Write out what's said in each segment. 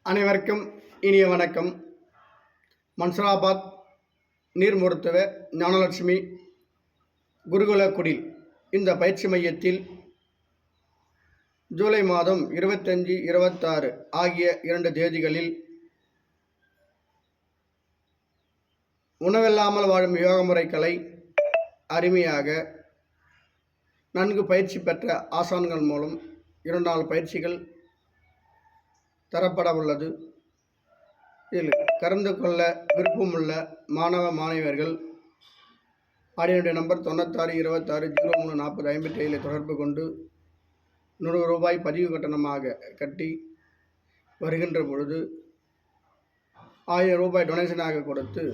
அனைவருக்கும் இனிய வணக்கம். மன்சூராபாத் நீர் மருத்துவ ஞானலட்சுமி குருகுல குடில் இந்த பயிற்சி மையத்தில் ஜூலை மாதம் 25, 26 ஆகிய 2 தேதிகளில் உணவில்லாமல் வாழும் யோக முறைகளை அருமையாக நன்கு பயிற்சி பெற்ற ஆசான்கள் மூலம் 2 பயிற்சிகள் தரப்பட உள்ளது. இதில் கலந்து கொள்ள விருப்பமுள்ள மாணவ மாணவியர்கள் என்னுடைய நம்பர் 96 26 03 40 57 தொடர்பு கொண்டு ₹100 பதிவு கட்டணமாக கட்டி வருகின்ற பொழுது ₹1000 டொனேஷனாக கொடுத்து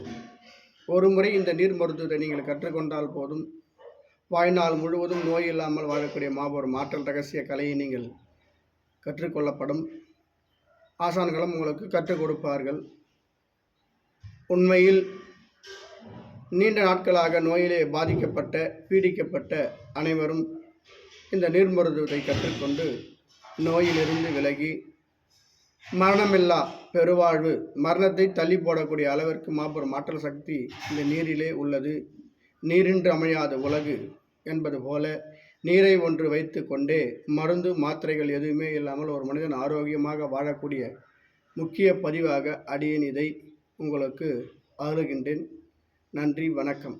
ஒரு முறை இந்த நீர் மருத்துவத்தை நீங்கள் கற்றுக்கொண்டால் போதும், வாழ்நாள் முழுவதும் நோய் இல்லாமல் வாழக்கூடிய மாபெரும் மாற்றல் ரகசிய கலையை நீங்கள் கற்றுக்கொள்ளப்படும். ஆசான்களும் உங்களுக்கு கற்றுக் கொடுப்பார்கள். உண்மையில் நீண்ட நாட்களாக நோயிலே பாதிக்கப்பட்ட பீடிக்கப்பட்ட அனைவரும் இந்த நீர் மருத்துவத்தை கற்றுக்கொண்டு நோயிலிருந்து விலகி மரணமில்லா பெருவாழ்வு, மரணத்தை தள்ளி போடக்கூடிய அளவிற்கு மாபெரும் ஆற்றல் சக்தி இந்த நீரிலே உள்ளது. நீரின்றி அமையாத உலகு என்பது போல நீரை ஒன்று வைத்து கொண்டே மருந்து மாத்திரைகள் எதுவுமே இல்லாமல் ஒரு மனிதன் ஆரோக்கியமாக வாழக்கூடிய முக்கிய பதிவாக அடியேன் இதை உங்களுக்கு அருளுகின்றேன். நன்றி, வணக்கம்.